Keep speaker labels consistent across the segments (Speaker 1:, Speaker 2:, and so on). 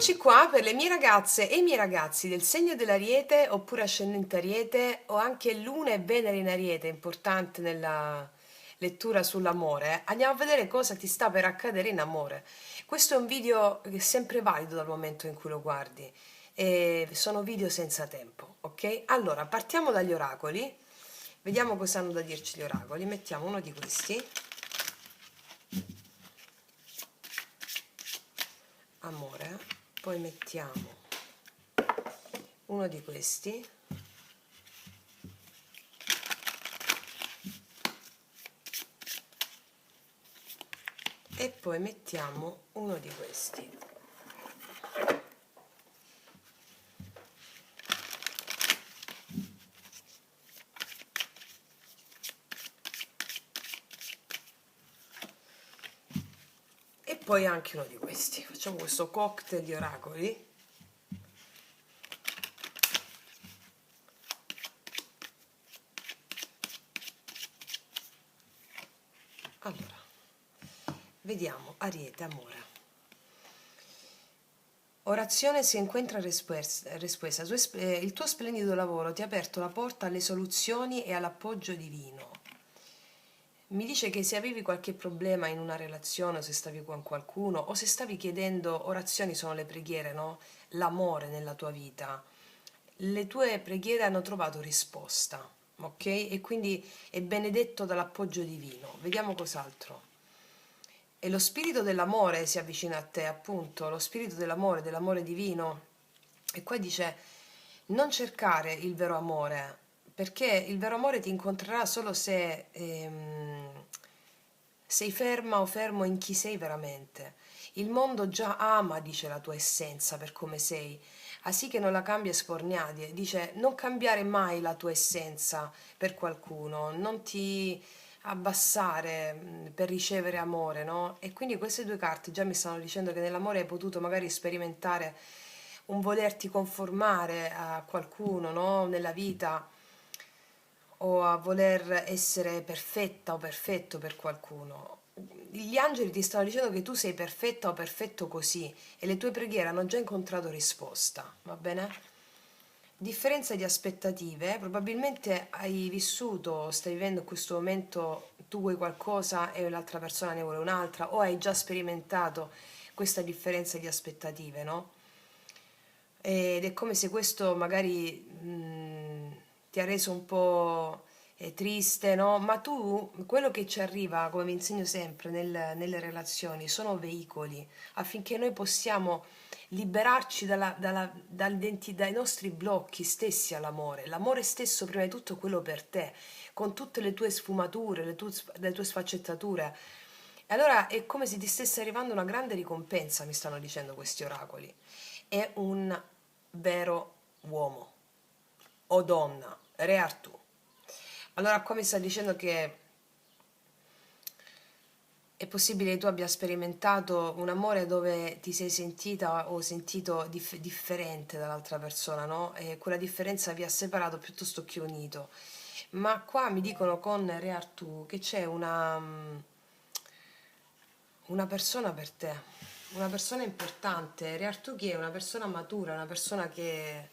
Speaker 1: Eccoci qua per le mie ragazze e i miei ragazzi del segno dell'Ariete oppure ascendente Ariete o anche Luna e Venere in Ariete, importante nella lettura sull'amore. Andiamo a vedere cosa ti sta per accadere in amore. Questo è un video che è sempre valido dal momento in cui lo guardi e sono video senza tempo, ok? Allora, partiamo dagli oracoli, vediamo cosa hanno da dirci gli oracoli. Mettiamo uno di questi, amore, poi mettiamo uno di questi e poi mettiamo uno di questi. E poi anche uno di questi. Facciamo questo cocktail di oracoli. Allora, vediamo Ariete, amore. Orazione si incontra respuesta. Il tuo splendido lavoro ti ha aperto la porta alle soluzioni e all'appoggio divino. Mi dice che se avevi qualche problema in una relazione o se stavi con qualcuno o se stavi chiedendo, orazioni sono le preghiere, no? L'amore nella tua vita, le tue preghiere hanno trovato risposta, ok? E quindi è benedetto dall'appoggio divino. Vediamo cos'altro. E lo spirito dell'amore si avvicina a te, appunto, lo spirito dell'amore divino. E qua dice, non cercare il vero amore, perché il vero amore ti incontrerà solo se sei ferma o fermo in chi sei veramente. Il mondo già ama, dice, la tua essenza per come sei, asì che non la cambia sforniati. Dice, non cambiare mai la tua essenza per qualcuno, non ti abbassare per ricevere amore, no? E quindi queste due carte già mi stanno dicendo che nell'amore hai potuto magari sperimentare un volerti conformare a qualcuno, no? Nella vita o a voler essere perfetta o perfetto per qualcuno. Gli angeli ti stanno dicendo che tu sei perfetta o perfetto così e le tue preghiere hanno già incontrato risposta, va bene? Differenza di aspettative, probabilmente hai vissuto, stai vivendo in questo momento, tu vuoi qualcosa e l'altra persona ne vuole un'altra, o hai già sperimentato questa differenza di aspettative, no? Ed è come se questo magari ti ha reso un po' triste, no? Ma tu, quello che ci arriva, come vi insegno sempre nelle relazioni, sono veicoli affinché noi possiamo liberarci dai nostri blocchi stessi all'amore. L'amore stesso, prima di tutto, quello per te, con tutte le tue sfumature, le tue sfaccettature. E allora è come se ti stesse arrivando una grande ricompensa, mi stanno dicendo questi oracoli. È un vero uomo o donna, Re Artù. Allora qua mi sta dicendo che è possibile che tu abbia sperimentato un amore dove ti sei sentita o sentito differente dall'altra persona, no? E quella differenza vi ha separato piuttosto che unito. Ma qua mi dicono con Re Artù che c'è una persona per te, una persona importante. Re Artù chi è? Una persona matura, una persona che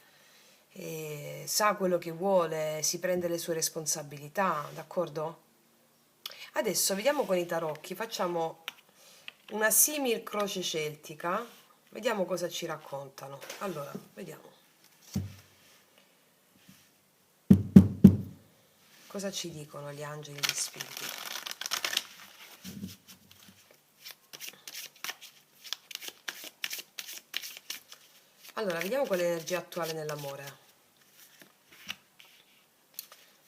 Speaker 1: sa quello che vuole, si prende le sue responsabilità, d'accordo? Adesso vediamo con i tarocchi, facciamo una simil croce celtica, vediamo cosa ci raccontano. Allora, vediamo. Cosa ci dicono gli angeli e gli spiriti? Allora, vediamo qual è l'energia attuale nell'amore.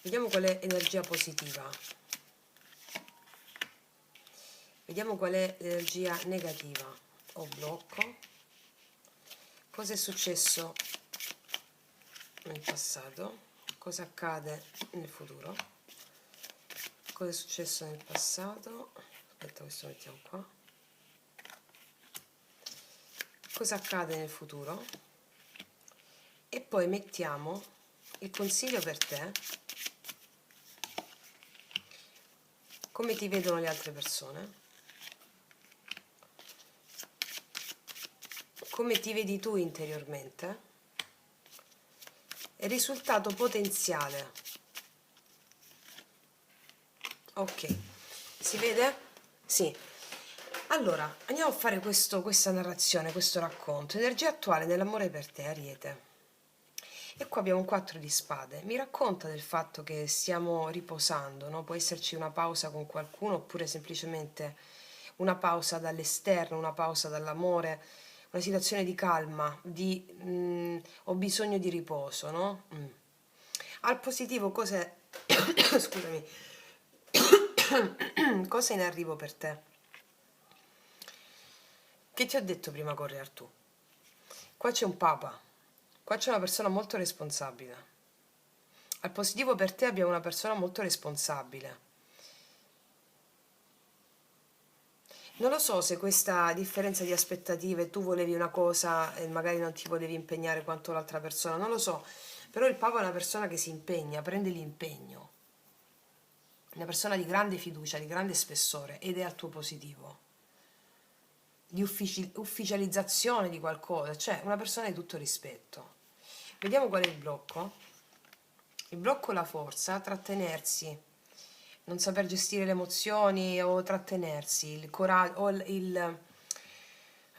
Speaker 1: Vediamo qual è energia positiva. Vediamo qual è l'energia negativa o blocco. Cosa è successo nel passato? Cosa accade nel futuro? Cosa è successo nel passato? Aspetta, questo lo mettiamo qua. Cosa accade nel futuro? E poi mettiamo il consiglio per te. Come ti vedono le altre persone? come ti vedi tu interiormente, e risultato potenziale. Ok, si vede? Sì. Allora, andiamo a fare questa narrazione, questo racconto. Energia attuale nell'amore per te, Ariete. E qua abbiamo un 4 di spade. Mi racconta del fatto che stiamo riposando, no? Può esserci una pausa con qualcuno oppure semplicemente una pausa dall'esterno, una pausa dall'amore, una situazione di calma, di ho bisogno di riposo, no? Al positivo cos'è? Scusami. Cosa in arrivo per te? Che ti ho detto prima con Re Artù? Qua c'è un papa, qua c'è una persona molto responsabile. Al positivo per te abbiamo una persona molto responsabile. Non lo so se questa differenza di aspettative, tu volevi una cosa e magari non ti volevi impegnare quanto l'altra persona, non lo so, però il Papa è una persona che si impegna, prende l'impegno, una persona di grande fiducia, di grande spessore ed è al tuo positivo, di ufficializzazione di qualcosa, cioè una persona di tutto rispetto. Vediamo qual è il blocco. Il blocco è la forza, trattenersi, non saper gestire le emozioni o trattenersi, il coraggio o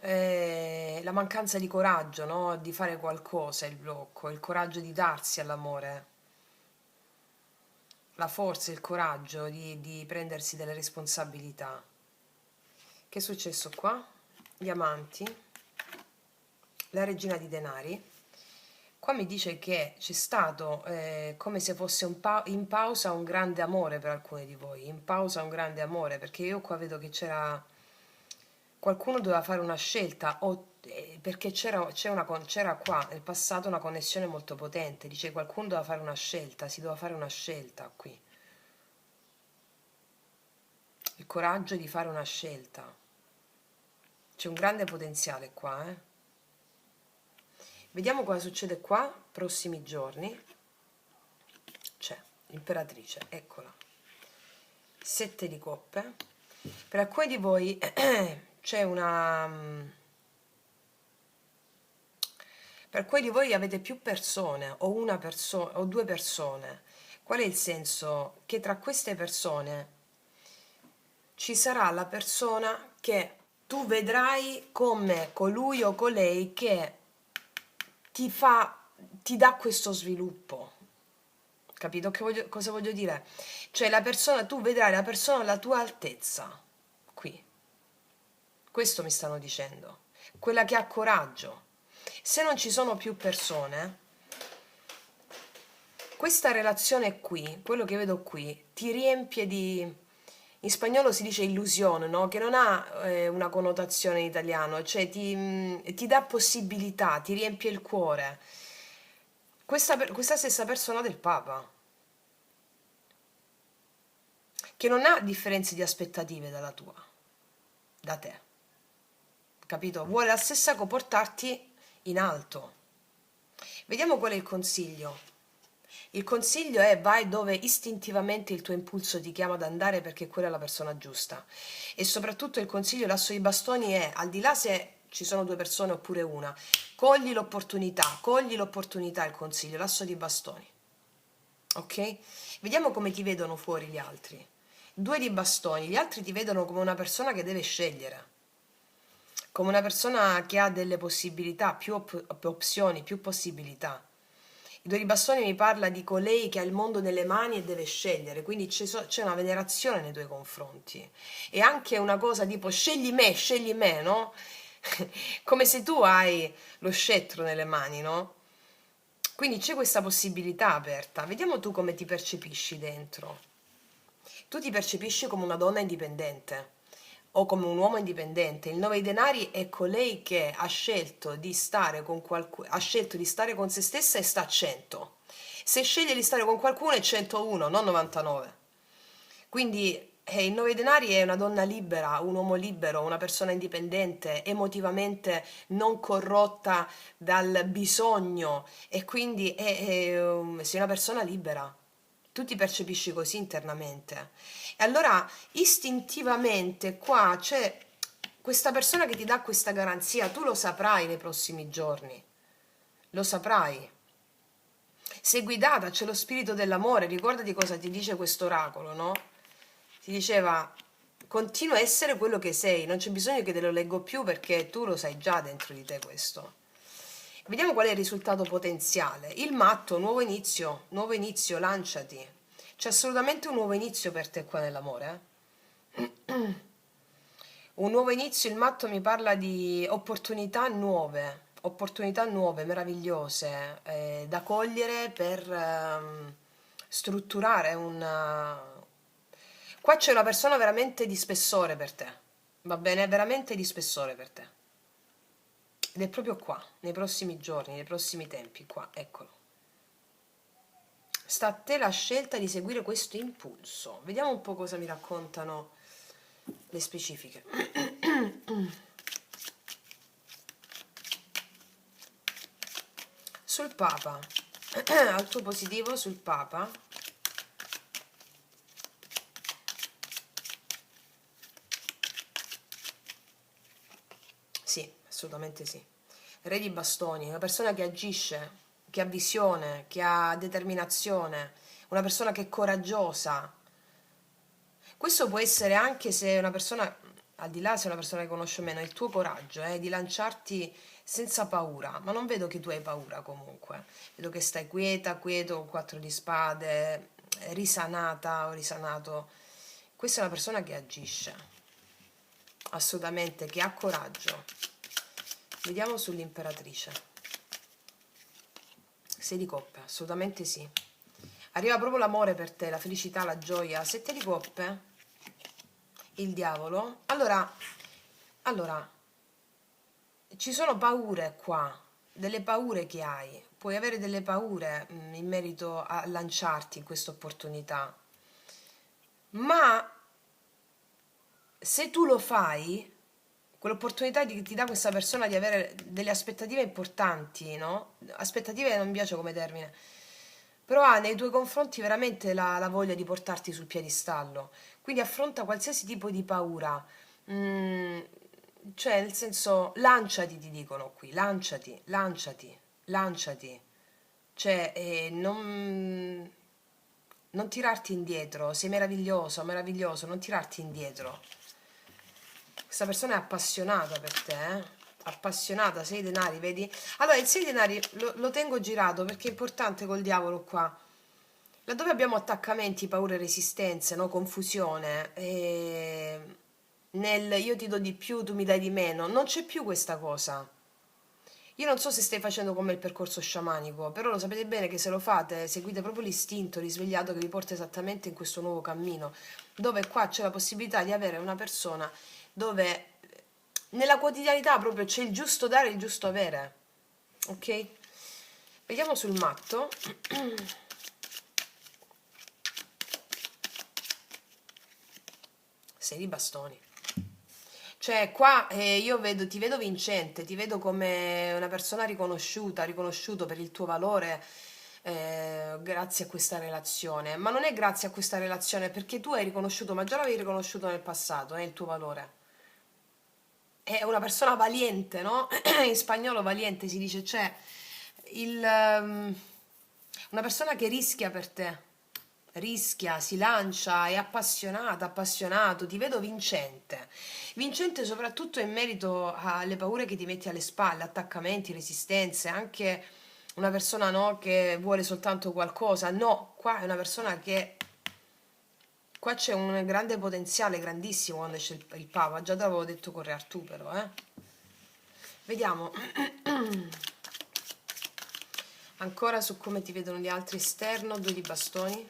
Speaker 1: la mancanza di coraggio, no? Di fare qualcosa, il blocco, il coraggio di darsi all'amore, la forza, il coraggio di prendersi delle responsabilità. Che è successo qua? Gli amanti, la regina di denari. Qua mi dice che c'è stato come se fosse in pausa un grande amore per alcuni di voi, in pausa un grande amore, perché io qua vedo che qualcuno doveva fare una scelta, perché c'era qua nel passato una connessione molto potente, dice qualcuno doveva fare una scelta, si doveva fare una scelta qui, il coraggio di fare una scelta, c'è un grande potenziale qua, Vediamo cosa succede qua, prossimi giorni. C'è l'imperatrice, eccola. 7 di coppe. Per alcuni di voi c'è una... Per alcuni di voi avete più persone, o una persona, o due persone. Qual è il senso? Che tra queste persone ci sarà la persona che tu vedrai come colui o colei che ti dà questo sviluppo. Capito cosa voglio dire? Cioè la persona, tu vedrai la persona alla tua altezza, qui. Questo mi stanno dicendo. Quella che ha coraggio. Se non ci sono più persone, questa relazione qui, quello che vedo qui, ti riempie di... In spagnolo si dice illusione, no? Che non ha una connotazione in italiano, cioè ti dà possibilità, ti riempie il cuore. Questa stessa persona del Papa, che non ha differenze di aspettative dalla tua, da te, capito? Vuole la stessa portarti in alto. Vediamo qual è il consiglio. Il consiglio è vai dove istintivamente il tuo impulso ti chiama ad andare perché quella è la persona giusta. E soprattutto il consiglio, l'asso di bastoni è, al di là se ci sono due persone oppure una, cogli l'opportunità, il consiglio, l'asso di bastoni. Ok? Vediamo come ti vedono fuori gli altri. 2 di bastoni, gli altri ti vedono come una persona che deve scegliere, come una persona che ha delle possibilità, più opzioni, più possibilità. I 2 di bastoni mi parla di colei che ha il mondo nelle mani e deve scegliere, quindi c'è una venerazione nei tuoi confronti. E anche una cosa tipo scegli me, no? Come se tu hai lo scettro nelle mani, no? Quindi c'è questa possibilità aperta. Vediamo tu come ti percepisci dentro. Tu ti percepisci come una donna indipendente o come un uomo indipendente. Il 9 di denari è colei che ha scelto di stare con ha scelto di stare con se stessa e sta a 100. Se sceglie di stare con qualcuno è 101, non 99. Quindi il 9 denari è una donna libera, un uomo libero, una persona indipendente, emotivamente non corrotta dal bisogno e quindi sei una persona libera. Tu ti percepisci così internamente. E allora istintivamente qua c'è questa persona che ti dà questa garanzia, tu lo saprai nei prossimi giorni, lo saprai. Sei guidata, c'è lo spirito dell'amore, ricordati cosa ti dice questo oracolo, no? Ti diceva, continua a essere quello che sei, non c'è bisogno che te lo leggo più perché tu lo sai già dentro di te questo. Vediamo qual è il risultato potenziale. Il matto, nuovo inizio, lanciati. C'è assolutamente un nuovo inizio per te qua nell'amore, eh? Un nuovo inizio, il matto mi parla di opportunità nuove, meravigliose, da cogliere per strutturare un... Qua c'è una persona veramente di spessore per te, va bene? Veramente di spessore per te. Ed è proprio qua, nei prossimi giorni, nei prossimi tempi, qua, eccolo. Sta a te la scelta di seguire questo impulso. Vediamo un po' cosa mi raccontano le specifiche. Sul Papa, al tuo positivo sul Papa, sì, assolutamente sì. Re di bastoni, una persona che agisce, che ha visione, che ha determinazione, una persona che è coraggiosa. Questo può essere anche se una persona, al di là se è una persona che conosce o meno, il tuo coraggio, di lanciarti senza paura, ma non vedo che tu hai paura comunque, vedo che stai quieta, quieto, con quattro di spade, risanata o risanato. Questa è una persona che agisce, assolutamente, che ha coraggio. Vediamo sull'imperatrice. 6 di coppe, assolutamente sì. Arriva proprio l'amore per te, la felicità, la gioia. 7 di coppe, il diavolo. Allora, ci sono paure qua, delle paure che hai. Puoi avere delle paure in merito a lanciarti in questa opportunità. Ma se tu lo fai, quell'opportunità ti dà questa persona di avere delle aspettative importanti, no? Aspettative non mi piace come termine, però ha nei tuoi confronti veramente la voglia di portarti sul piedistallo. Quindi affronta qualsiasi tipo di paura. Mm, cioè, nel senso, lanciati, ti dicono qui, lanciati, lanciati, lanciati. Cioè, non tirarti indietro, sei meraviglioso, meraviglioso, non tirarti indietro. Questa persona è appassionata per te, eh? Appassionata, 6 denari, vedi? Allora, il 6 denari lo tengo girato perché è importante col diavolo qua. Laddove abbiamo attaccamenti, paure, resistenze, no? Confusione, nel io ti do di più, tu mi dai di meno, non c'è più questa cosa. Io non so se stai facendo come il percorso sciamanico, però lo sapete bene che se lo fate, seguite proprio l'istinto risvegliato che vi porta esattamente in questo nuovo cammino, dove qua c'è la possibilità di avere una persona dove nella quotidianità proprio c'è il giusto dare e il giusto avere. Ok? Vediamo sul matto. 6 di bastoni. Cioè, qua io ti vedo vincente, ti vedo come una persona riconosciuta, riconosciuto per il tuo valore grazie a questa relazione. Ma non è grazie a questa relazione perché tu hai riconosciuto, ma già l'avevi riconosciuto nel passato, il tuo valore. È una persona valiente, no? In spagnolo valiente si dice, cioè, una persona che rischia per te. Rischia, si lancia, è appassionata, appassionato, ti vedo vincente. Vincente soprattutto in merito alle paure che ti metti alle spalle, attaccamenti, resistenze, anche una persona no, che vuole soltanto qualcosa. No, qua è una persona che... Qua c'è un grande potenziale, grandissimo quando c'è il Papa. Già te l'avevo detto con Re Artù però, eh. Vediamo. Ancora su come ti vedono gli altri esterno, 2 di bastoni.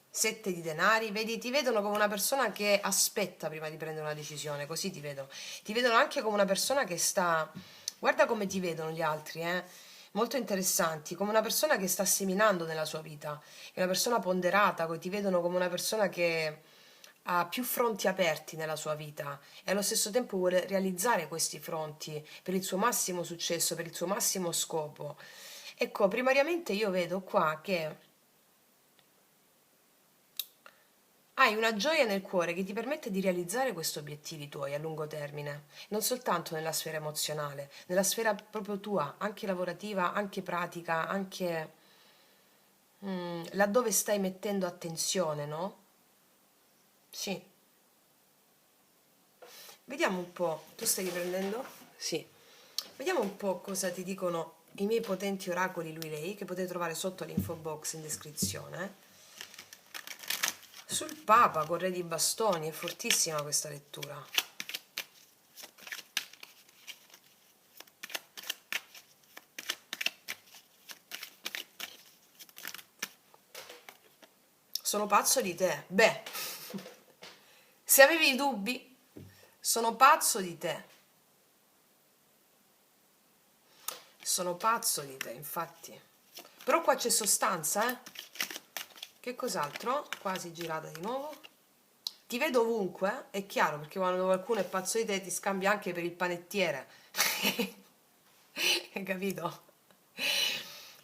Speaker 1: 7 di denari, vedi, ti vedono come una persona che aspetta prima di prendere una decisione, così ti vedo. Ti vedono anche come una persona che sta... Guarda come ti vedono gli altri, molto interessanti, come una persona che sta seminando nella sua vita, è una persona ponderata, ti vedono come una persona che ha più fronti aperti nella sua vita e allo stesso tempo vuole realizzare questi fronti per il suo massimo successo, per il suo massimo scopo. Ecco, primariamente io vedo qua che Hai una gioia nel cuore che ti permette di realizzare questi obiettivi tuoi a lungo termine, non soltanto nella sfera emozionale, nella sfera proprio tua, anche lavorativa, anche pratica, anche laddove stai mettendo attenzione, no? Sì. Vediamo un po', tu stai riprendendo? Sì. Vediamo un po' cosa ti dicono i miei potenti oracoli lui-lei, che potete trovare sotto l'info box in descrizione. Sul Papa con Re di Bastoni, è fortissima questa lettura. Sono pazzo di te. Beh, se avevi dubbi, sono pazzo di te. Sono pazzo di te, infatti. Però qua c'è sostanza, eh? Che cos'altro? Quasi girata di nuovo. Ti vedo ovunque, è chiaro, perché quando qualcuno è pazzo di te ti scambia anche per il panettiere. Hai capito?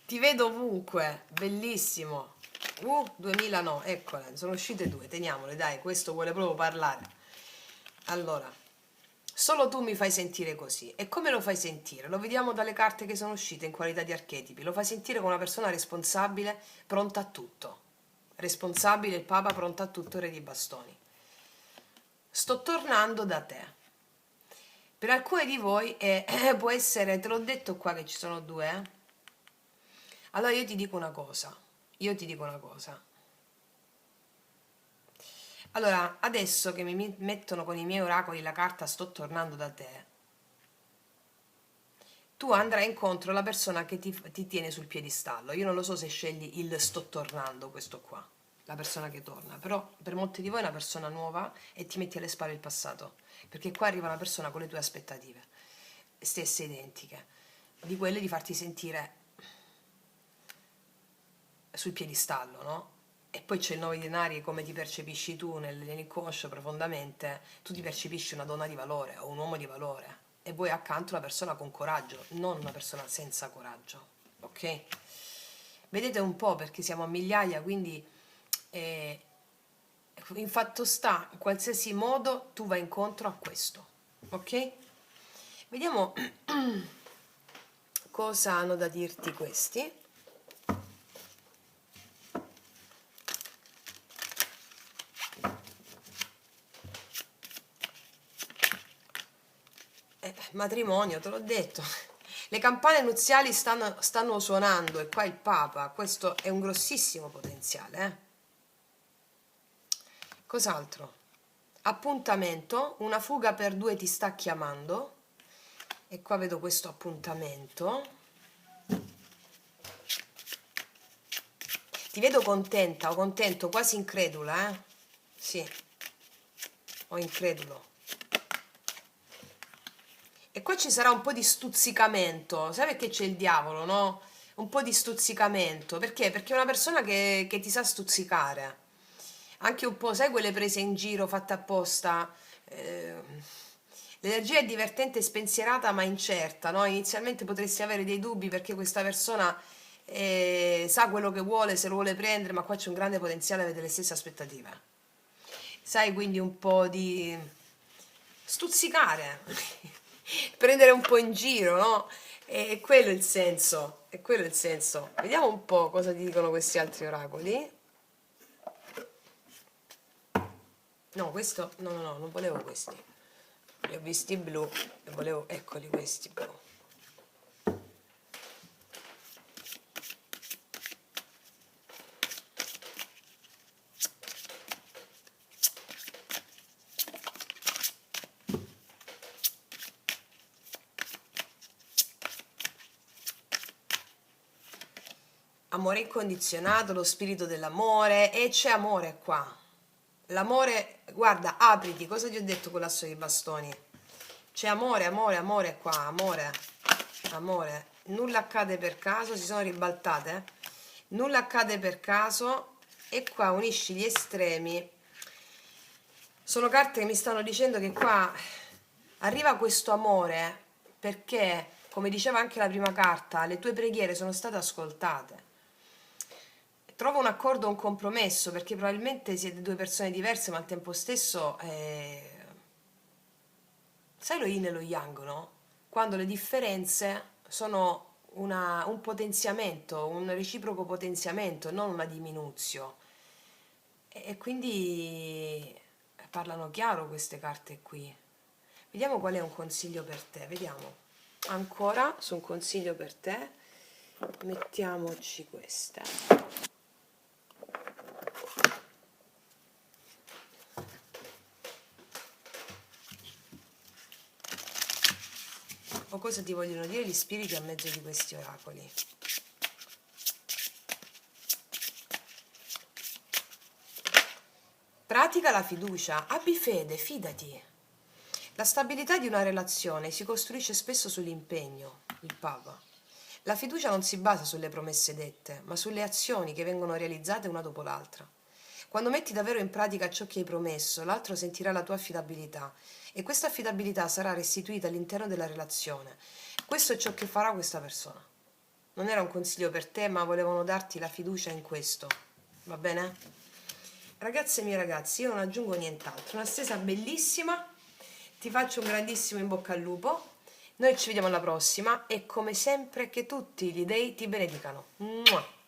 Speaker 1: Ti vedo ovunque, bellissimo. 2000 no, eccole, sono uscite due, teniamole, dai, questo vuole proprio parlare. Allora, solo tu mi fai sentire così. E come lo fai sentire? Lo vediamo dalle carte che sono uscite in qualità di archetipi. Lo fai sentire come una persona responsabile, pronta a tutto. Responsabile, il Papa, pronta a tutto, Re di Bastoni. Sto tornando da te. Per alcuni di voi può essere, te l'ho detto qua che ci sono due, eh? Allora io ti dico una cosa, io ti dico una cosa. Allora, adesso che mi mettono con i miei oracoli la carta sto tornando da te, tu andrai incontro alla persona che ti tiene sul piedistallo. Io non lo so se scegli il sto tornando, questo qua, la persona che torna, però per molti di voi è una persona nuova e ti metti alle spalle il passato, perché qua arriva una persona con le tue aspettative, stesse identiche, di quelle di farti sentire sul piedistallo, no? E poi c'è il 9 di denari, come ti percepisci tu nell'inconscio profondamente, tu ti percepisci una donna di valore o un uomo di valore e vuoi accanto una persona con coraggio, non una persona senza coraggio, ok? Vedete un po' perché siamo a migliaia, quindi eh, in fatto sta, in qualsiasi modo tu vai incontro a questo, ok? Vediamo cosa hanno da dirti questi. Matrimonio, te l'ho detto. Le campane nuziali stanno suonando e qua il Papa, questo è un grossissimo potenziale. Cos'altro? Appuntamento, una fuga per due ti sta chiamando e qua vedo questo appuntamento. Ti vedo contenta o contento, quasi incredula, eh? Sì, o incredulo. E qua ci sarà un po' di stuzzicamento, sai perché c'è il diavolo, no? Un po' di stuzzicamento, perché? Perché è una persona che ti sa stuzzicare, anche un po', sai quelle prese in giro fatte apposta? L'energia è divertente e spensierata ma incerta, no? Inizialmente potresti avere dei dubbi perché questa persona sa quello che vuole, se lo vuole prendere, ma qua c'è un grande potenziale, avete le stesse aspettative. Sai, quindi un po' di stuzzicare, prendere un po' in giro, no? E quello è il senso, è quello il senso. Vediamo un po' cosa ti dicono questi altri oracoli. No, questo, no, non volevo questi. Li ho visti blu e volevo, eccoli questi blu. Amore incondizionato, lo spirito dell'amore, e c'è amore qua. L'amore, guarda, apriti, cosa ti ho detto con l'asso di bastoni? C'è amore, amore, amore qua, amore, amore. Nulla accade per caso, si sono ribaltate. Nulla accade per caso e qua unisci gli estremi. Sono carte che mi stanno dicendo che qua arriva questo amore perché, come diceva anche la prima carta, le tue preghiere sono state ascoltate. trova un accordo, un compromesso, perché probabilmente siete due persone diverse, ma al tempo stesso, sai lo yin e lo yang, no? Quando le differenze sono un potenziamento, un reciproco potenziamento, non una diminuzione. E quindi parlano chiaro queste carte qui. Vediamo qual è un consiglio per te, vediamo. Ancora su un consiglio per te, mettiamoci questa. O cosa ti vogliono dire gli spiriti a mezzo di questi oracoli? Pratica la fiducia, abbi fede, fidati. La stabilità di una relazione si costruisce spesso sull'impegno, il Papa. La fiducia non si basa sulle promesse dette, ma sulle azioni che vengono realizzate una dopo l'altra. Quando metti davvero in pratica ciò che hai promesso, l'altro sentirà la tua affidabilità e questa affidabilità sarà restituita all'interno della relazione. Questo è ciò che farà questa persona. Non era un consiglio per te, ma volevano darti la fiducia in questo. Va bene? Ragazze e miei ragazzi, io non aggiungo nient'altro. Una stesa bellissima. Ti faccio un grandissimo in bocca al lupo. Noi ci vediamo alla prossima e come sempre che tutti gli dei ti benedicano. Mua!